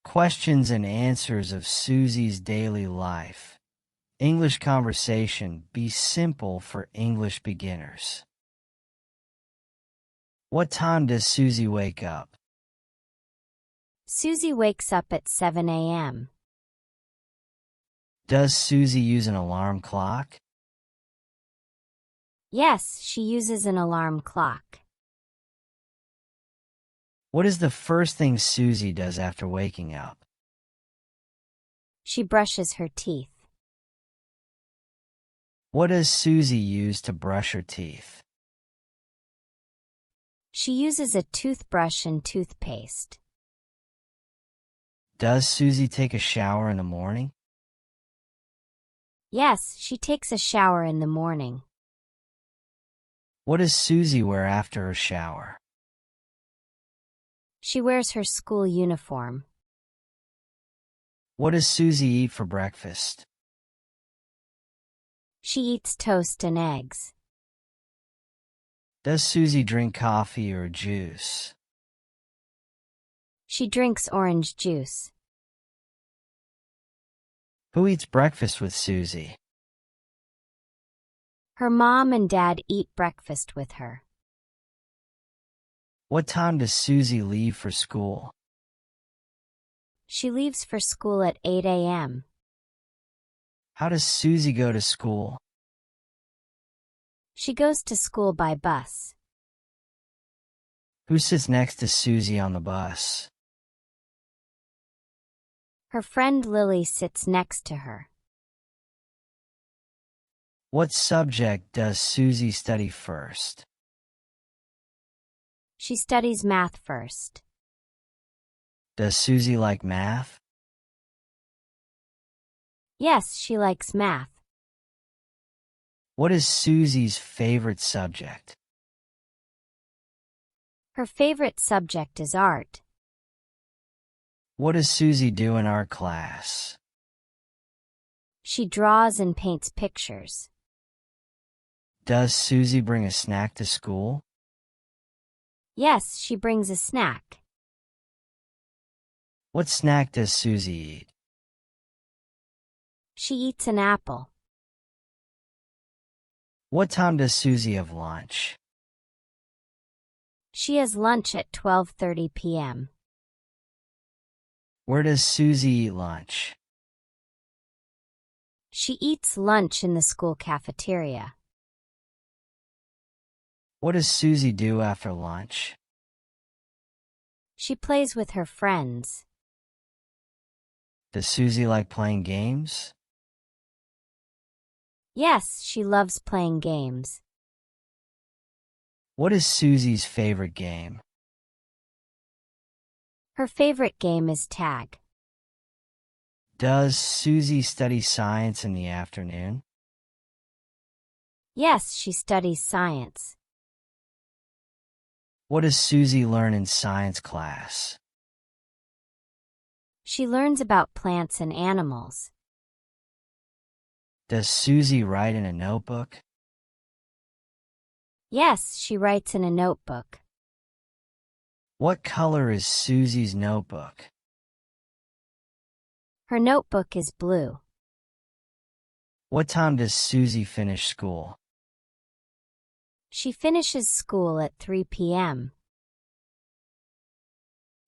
Questions and answers of Susie's daily life. English conversation. Be simple for English beginners. What time does Susie wake up? Suzy wakes up at 7 a.m. Does Susie use an alarm clock? Yes, she uses an alarm clock. What is the first thing Susie does after waking up? She brushes her teeth. What does Susie use to brush her teeth? She uses a toothbrush and toothpaste. Does Susie take a shower in the morning? Yes, she takes a shower in the morning. What does Susie wear after her shower? She wears her school uniform. What does Susie eat for breakfast? She eats toast and eggs. Does Susie drink coffee or juice? She drinks orange juice. Who eats breakfast with Susie? Her mom and dad eat breakfast with her. What time does Susie leave for school? She leaves for school at 8 a.m. How does Susie go to school? She goes to school by bus. Who sits next to Susie on the bus? Her friend Lily sits next to her. What subject does Susie study first? She studies math first. Does Susie like math? Yes, she likes math. What is Susie's favorite subject? Her favorite subject is art. What does Susie do in art class? She draws and paints pictures. Does Susie bring a snack to school? Yes, she brings a snack. What snack does Susie eat? She eats an apple. What time does Susie have lunch? She has lunch at 12:30 p.m. Where does Susie eat lunch? She eats lunch in the school cafeteria. What does Susie do after lunch? She plays with her friends. Does Susie like playing games? Yes, she loves playing games. What is Susie's favorite game? Her favorite game is tag. Does Susie study science in the afternoon? Yes, she studies science. What does Susie learn in science class? She learns about plants and animals. Does Susie write in a notebook? Yes, she writes in a notebook. What color is Susie's notebook? Her notebook is blue. What time does Susie finish school? She finishes school at 3 p.m.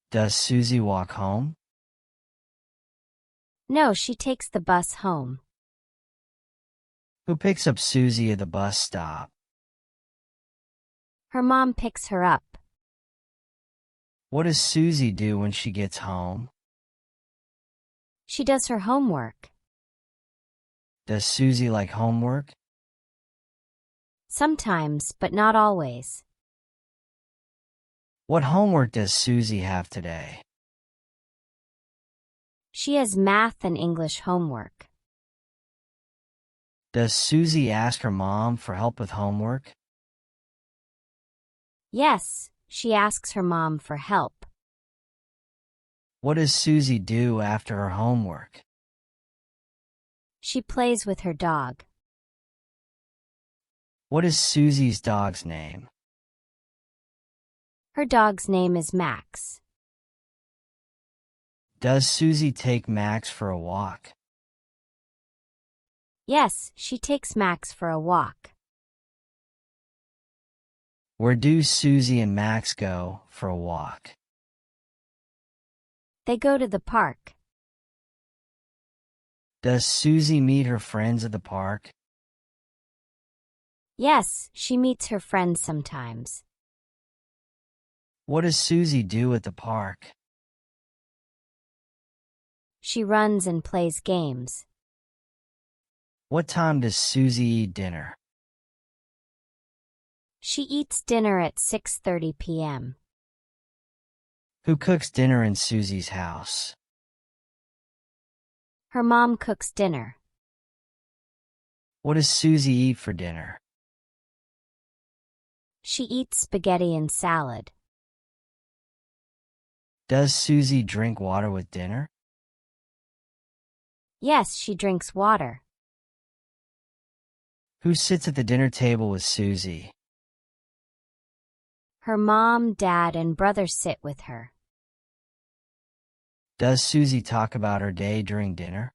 Does Susie walk home? No, she takes the bus home. Who picks up Susie at the bus stop? Her mom picks her up. What does Susie do when she gets home? She does her homework. Does Susie like homework? Sometimes, but not always. What homework does Susie have today? She has math and English homework. Does Susie ask her mom for help with homework? Yes, she asks her mom for help. What does Susie do after her homework? She plays with her dog. What is Susie's dog's name? Her dog's name is Max. Does Suzy take Max for a walk? Yes, she takes Max for a walk. Where do Suzy and Max go for a walk? They go to the park. Does Suzy meet her friends at the park? Yes, she meets her friends sometimes. What does Suzy do at the park? She runs and plays games. What time does Suzy eat dinner? She eats dinner at 6:30 p.m. Who cooks dinner in Suzy's house? Her mom cooks dinner. What does Suzy eat for dinner? She eats spaghetti and salad. Does Suzy drink water with dinner? Yes, she drinks water. Who sits at the dinner table with Suzy? Her mom, dad, and brother sit with her. Does Suzy talk about her day during dinner?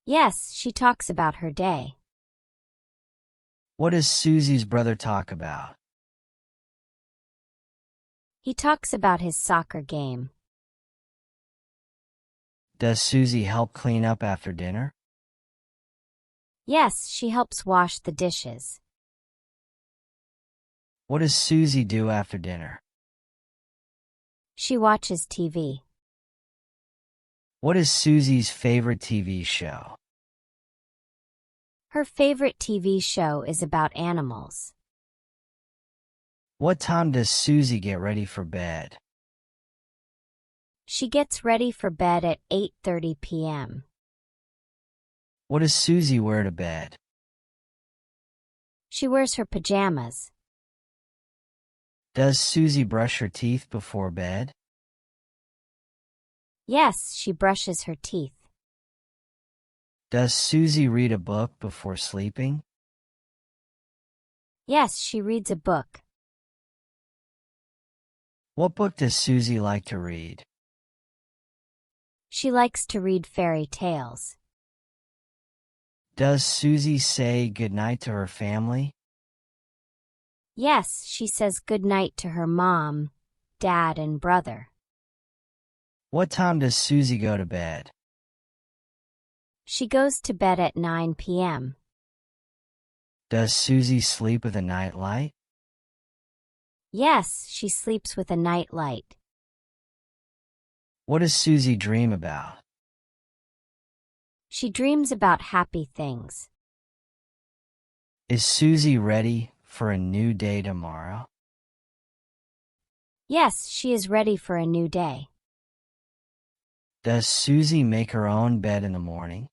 Yes, she talks about her day. What does Suzy's brother talk about? He talks about his soccer game. Does Suzy help clean up after dinner? Yes, she helps wash the dishes. What does Suzy do after dinner? She watches TV. What is Suzy's favorite TV show? Her favorite TV show is about animals. What time does Suzy get ready for bed? She gets ready for bed at 8:30 p.m. What does Suzy wear to bed? She wears her pajamas. Does Suzy brush her teeth before bed? Yes, she brushes her teeth. Does Suzy read a book before sleeping? Yes, she reads a book. What book does Suzy like to read? She likes to read fairy tales. Does Suzy say goodnight to her family? Yes, she says goodnight to her mom, dad, and brother. What time does Suzy go to bed? She goes to bed at 9 p.m. Does Suzy sleep with a nightlight? Yes, she sleeps with a nightlight. What does Suzy dream about? She dreams about happy things. Is Suzy ready for a new day tomorrow? Yes, she is ready for a new day. Does Suzy make her own bed in the morning?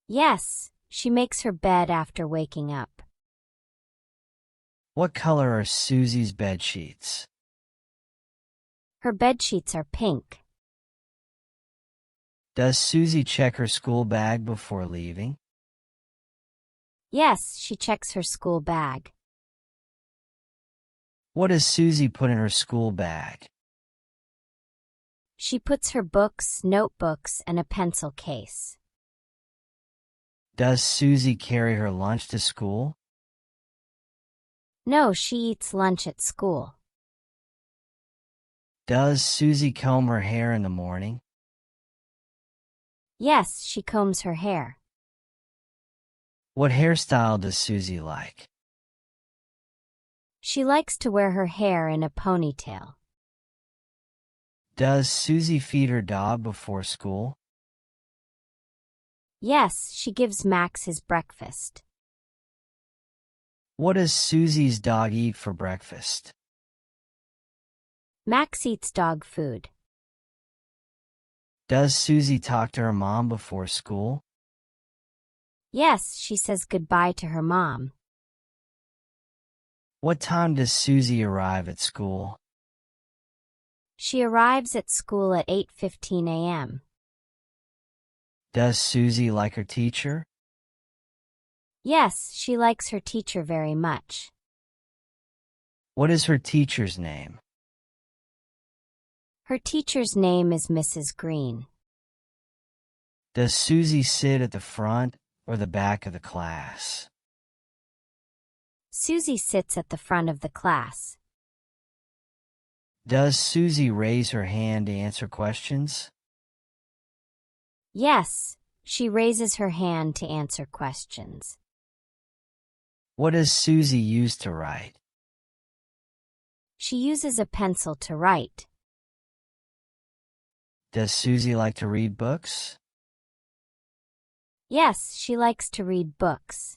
Yes, she makes her bed after waking up. What color are Suzy's bed sheets? Her bed sheets are pink. Does Suzy check her school bag before leaving? Yes, she checks her school bag. What does Suzy put in her school bag? She puts her books, notebooks, and a pencil case. Does Suzy carry her lunch to school? No, she eats lunch at school. Does Suzy comb her hair in the morning? Yes, she combs her hair. What hairstyle does Suzy like? She likes to wear her hair in a ponytail. Does Suzy feed her dog before school? Yes, she gives Max his breakfast. What does Suzy's dog eat for breakfast? Max eats dog food. Does Suzy talk to her mom before school? Yes, she says goodbye to her mom. What time does Suzy arrive at school? She arrives at school at 8:15 a.m. Does Suzy like her teacher? Yes, she likes her teacher very much. What is her teacher's name? Her teacher's name is Mrs. Green. Does Suzy sit at the front or the back of the class? Suzy sits at the front of the class. Does Suzy raise her hand to answer questions? Yes, she raises her hand to answer questions. What does Suzy use to write? She uses a pencil to write. Does Suzy like to read books? Yes, she likes to read books.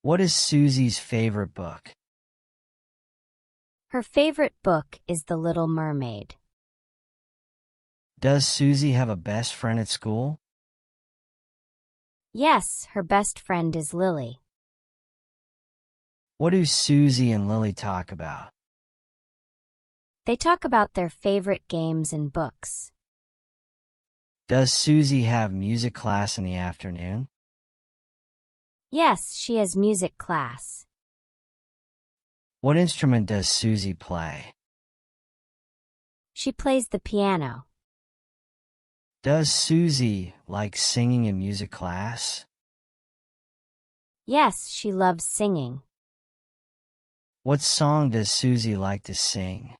What is Suzy's favorite book? Her favorite book is The Little Mermaid. Does Suzy have a best friend at school? Yes, her best friend is Lily. What do Suzy and Lily talk about? They talk about their favorite games and books. Does Suzy have music class in the afternoon? Yes, she has music class. What instrument does Suzy play? She plays the piano. Does Suzy like singing in music class? Yes, she loves singing. What song does Suzy like to sing?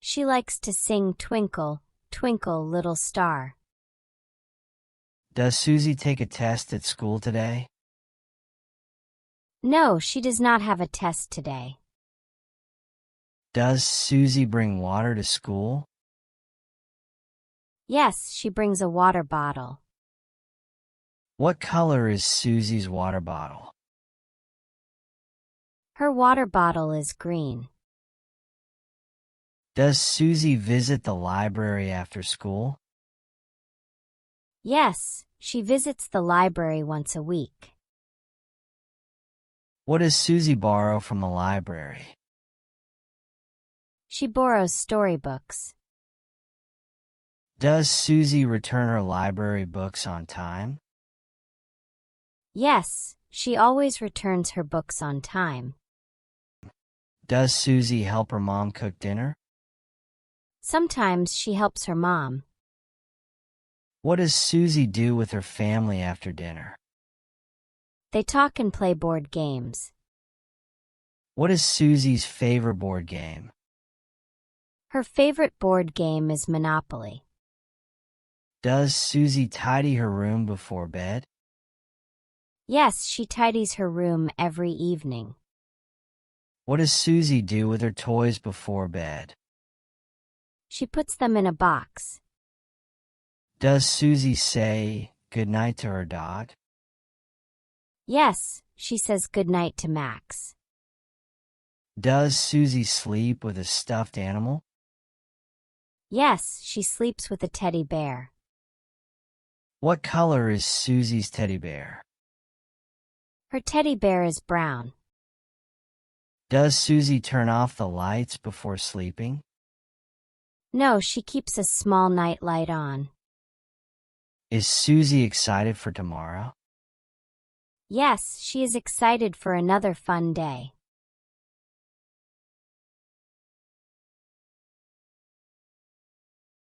She likes to sing Twinkle, Twinkle, Little Star. Does Suzy take a test at school today? No, she does not have a test today. Does Suzy bring water to school? Yes, she brings a water bottle. What color is Suzy's water bottle? Her water bottle is green. Does Suzy visit the library after school? Yes, she visits the library once a week. What does Suzy borrow from the library? She borrows storybooks. Does Suzy return her library books on time? Yes, she always returns her books on time. Does Suzy help her mom cook dinner? Sometimes she helps her mom. What does Suzy do with her family after dinner? They talk and play board games. What is Suzy's favorite board game? Her favorite board game is Monopoly. Does Suzy tidy her room before bed? Yes, she tidies her room every evening. What does Suzy do with her toys before bed? She puts them in a box. Does Suzy say goodnight to her dog? Yes, she says goodnight to Max. Does Suzy sleep with a stuffed animal? Yes, she sleeps with a teddy bear. What color is Suzy's teddy bear? Her teddy bear is brown. Does Suzy turn off the lights before sleeping? No, she keeps a small night light on. Is Suzy excited for tomorrow? Yes, she is excited for another fun day.